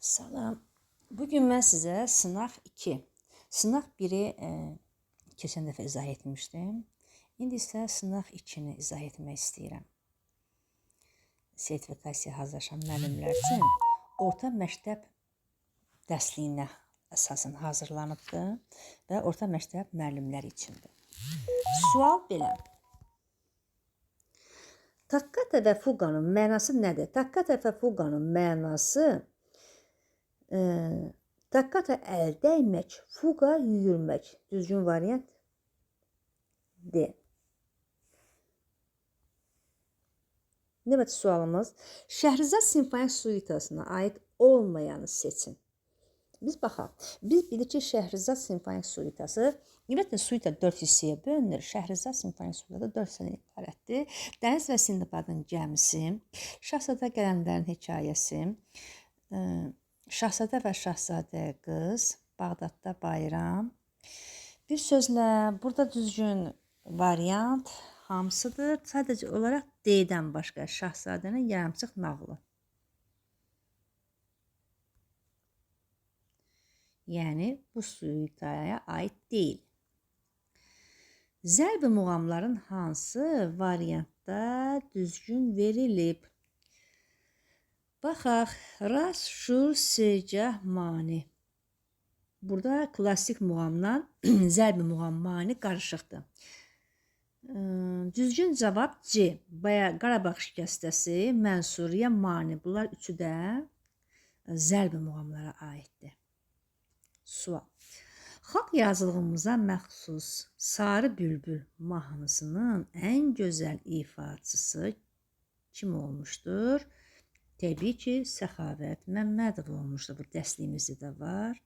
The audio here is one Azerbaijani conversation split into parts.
Salam. Bugün mən sizə sınaq 2, sınaq 1-i keçən dəfə izah etmişdim. İndi isə sınaq 2-ni izah etmək istəyirəm. Sertifikasiya hazırlaşan müəllimlər üçün orta məktəb dərsliyinə əsasən hazırlanıbdır və orta məktəb müəllimləri üçündür. Sual belə. Takkata və fuqanın mənası nədir? Takkata və fuqanın mənası takkata əl dəymək, fuqa yüyürmək. Düzgün variant D. Növbəti sualımız, Şəhrizad simfonik suitasına aid olmayanı seçin. Biz baxaq. Biz bilirik ki, Şəhrizad simfonik suitası, ümumiyyətlə suita 4 hissəyə bölünür. Şəhrizad simfonik suitası 4 hissədən ibarətdir. Dəniz və Sindbadın gəmisi, Şahzadə Qələndərin hekayəsi, Şahzadə və Şahzadə qız, Bağdadda bayram. Bir sözlə, burada düzgün variant hamısıdır. Sadəcə olaraq D-dən başqa Şahzadənin yarımçıq nağılı. Yəni, bu suitaya aid deyil. Zərbi muğamların hansı variantda düzgün verilib? Baxaq, rast, şur, secah, mani. Burada klassik muğamla zərbi muğam mani qarışıqdır. Düzgün cavab C. Qarabağ şikəstəsi, Mənsuriyə, mani. Bunlar üçü də zərbi muğamlara aiddir. Sual. Xalq yazılığımıza məxsus Sarı Bülbül mahnısının ən gözəl ifaçısı kim olmuşdur? Təbii ki, Səxavət Məmmədov olmuşdur. Bu dərslimizdə də var.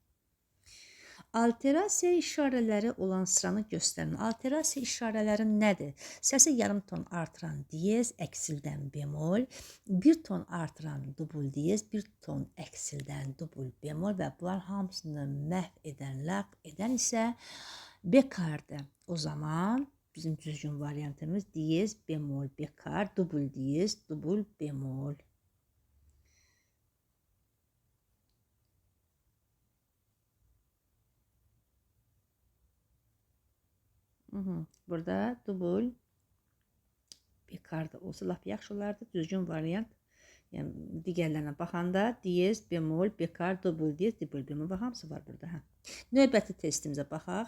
Alterasiya işarələri olan sıranı göstərin. Alterasiya işarələri nədir? Səsi yarım ton artıran diyez, əksildən bemol, bir ton artıran dubul diyez, bir ton əksildən dubul bemol və bunlar hamısını məhv edən, ləğv edən isə bekardır. O zaman bizim düzgün variantımız diyez, bemol, bekar, dubul diyez, dubul bemol. Burada dubul bekarda olsa lap yaxşı olardı. Düzgün variant. Yəni digərlərinə baxanda diyez, bemol, bekar, dubul diyez, dubul bemol və hamısı var burada. Növbəti testimizə baxaq.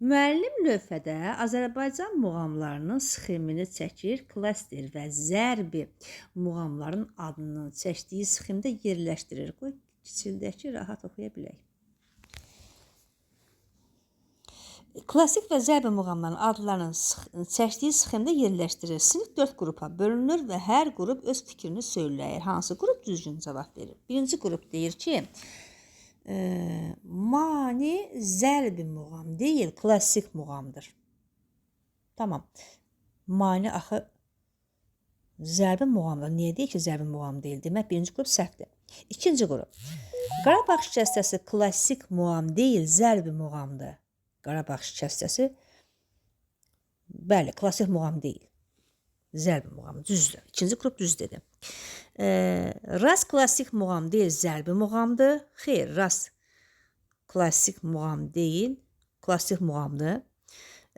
Müəllim lövhədə Azərbaycan muğamlarının sxemini çəkir, klaster və zərbi muğamların adını çəkdiyi sxemdə yerləşdirir. Qoy kiçildək ki, rahat oxuya bilək. Klassik və zərbi muğamların adlarının çəkdiyi sxemdə yerləşdirir. Sinif 4 qrupa bölünür və hər qrup öz fikrini söyləyir. Hansı qrup düzgün cavab verir? Birinci qrup deyir ki, mani zərbi muğam deyil, klassik muğamdır. Tamam. Mani axı zərbi muğamdır. Niyə deyir ki, zərbi muğam deyil? Demək, birinci qrup səhvdir. İkinci qrup. Qarabağ şikəstəsi klassik muğam deyil, zərbi muğamdır. Qarabağ şikəstəsi, bəli, klassik muğam deyil. Zərbi muğamı, düzdür. İkinci qrup düz dedi. Rast klassik muğam deyil, zərbi muğamdır. Xeyr, rast klassik muğam deyil, klassik muğamdır.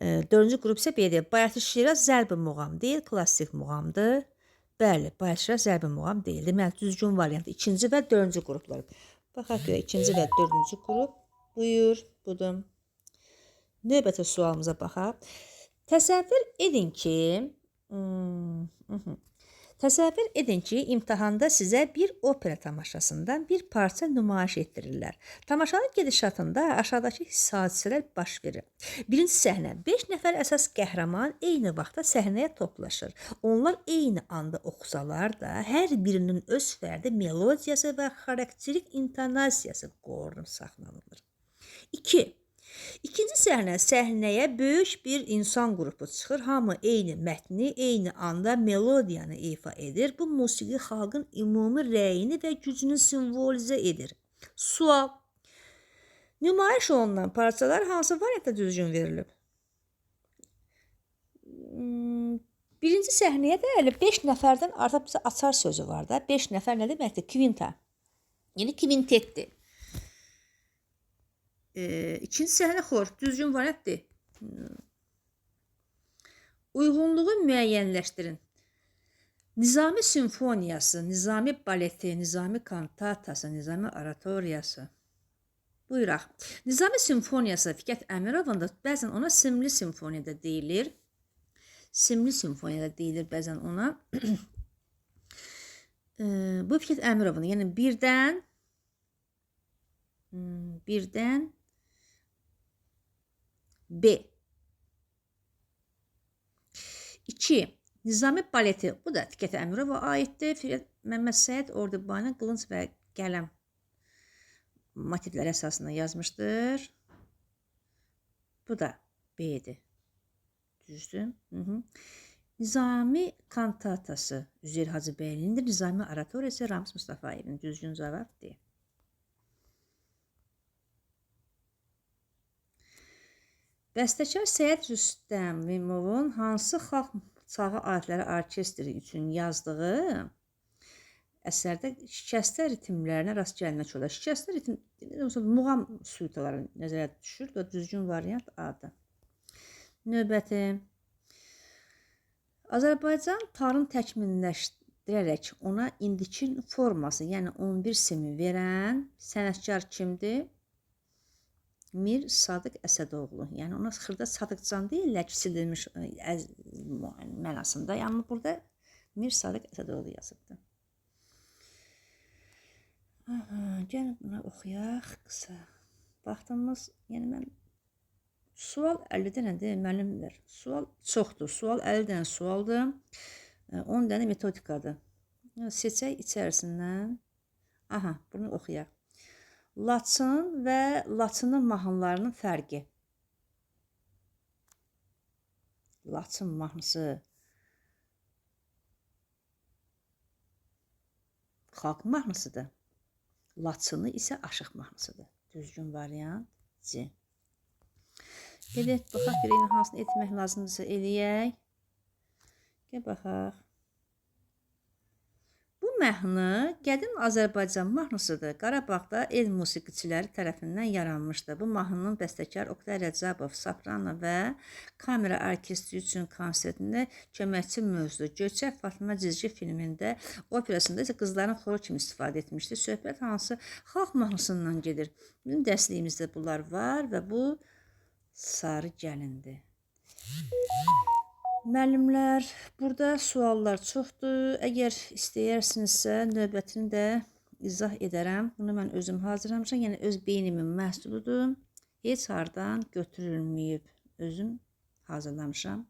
Dördüncü qrup isə belə deyil. Bayatı Şiraz zərbi muğam deyil, klassik muğamdır. Bəli, Bayatı Şiraz zərbi muğam deyil. Deməli, düzgün variant ikinci və dördüncü qruplar. Baxaq görə, ikinci və dördüncü qrup. Buyur, budur. Növbəti sualımıza baxaq. Təsəvvür edin ki, imtahanda sizə bir opera tamaşasından bir parça nümayiş etdirirlər. Tamaşanın gedişatında aşağıdakı hadisələr baş verir. Birinci səhnə. 5 nəfər əsas qəhrəman eyni vaxtda səhnəyə toplaşır. Onlar eyni anda oxusalar da, hər birinin öz fərdi melodiyası və xarakterik intonasiyası qorunub saxlanılır. 2. İkinci səhnə, səhnəyə böyük bir insan qrupu çıxır. Hamı eyni mətni, eyni anda melodiyanı ifa edir. Bu musiqi xalqın ümumi rəyini və gücünü simvolizə edir. Sual. Nümayiş olunan parçalar hansı variantda düzgün verilib? Birinci səhnəyə də 5 nəfərdən artıq bizə açar sözü var da. 5 nəfər nə deməkdir? Kvinta. Yəni kvintetdir. İkinci səhnə xor, düzgün variantdır. Uyğunluğu müəyyənləşdirin. Nizami simfoniyası, Nizami baleti, Nizami kantatası, Nizami oratoriyası. Buyuraq. Nizami simfoniyası Fikət Əmirovun da bəzən ona simli simfoniya da deyilir. Simli simfoniya da deyilir bəzən ona. Bu Fikət Əmirovun, yəni birdən B. 2. Nizami baleti. Bu da Fikət Əmirova aiddir. Məmməd Səid Ordubani qılınc və qələm motivləri əsasında yazmışdır. Bu da B-dir. Düzdür. Nizami kantatası Üzeyir Hacıbəylinindir. Nizami oratoriyası Ramiz Mustafayevin. Düzgün cavabdır. Bəstəkar Səid Rüstəmovun hansı xalq çağı aletləri orkestri üçün yazdığı əsərdə şikəstə ritmlərinə rast gəlmək olar. Şikəstə ritm, muğam suitaları nəzərə düşür və düzgün variant A-dır. Növbəti. Azərbaycan tarın təkmilləşdirərək ona indikin forması, yəni 11 semi verən sənətkar kimdir? Mir Sadıq Əsədoğlu. Yəni ona xırda Sadıqcan deyirlər, kiçildilmiş mənasında. Yəni burada Mir Sadıq Əsədoğlu yazıbdır. Gəlin buna oxuyaq qısa. Baxdığımız, yəni mən sual 50 dənədir, müəllimlər. Sual çoxdur. Sual 50 dənə sualdır. 10 dənə metodikadır. Seçək içərisindən. Aha, bunu oxuyaq. Laçın və Laçının mahnılarının fərqi. Laçın mahnısı xalq mahnısıdır. Laçını isə aşıq mahnısıdır. Düzgün variant C. Gedək, baxaq görək, hansını etmək lazımdırsa eləyək. Gəl baxaq. Bu mahnı qədim Azərbaycan mahnısıdır. Qarabağda el musiqiçiləri tərəfindən yaranmışdır. Bu mahnının bəstəkar Oqtay Rəcəbov soprano və kamera orkestri üçün konsertində köməkçi mövzudur. Göyçək Fatma cizgi filmində, operasında isə qızların xoru kimi istifadə etmişdir. Söhbət hansı xalq mahnısından gedir. Bizim dərsliyimizdə bunlar var və bu Sarı gəlindir. Müəllimlər, burada suallar çoxdur. Əgər istəyərsinizsə, növbətini də izah edərəm. Bunu mən özüm hazırlamışam. Yəni, öz beynimin məhsuludur. Heç hardan götürülməyib. Özüm hazırlamışam.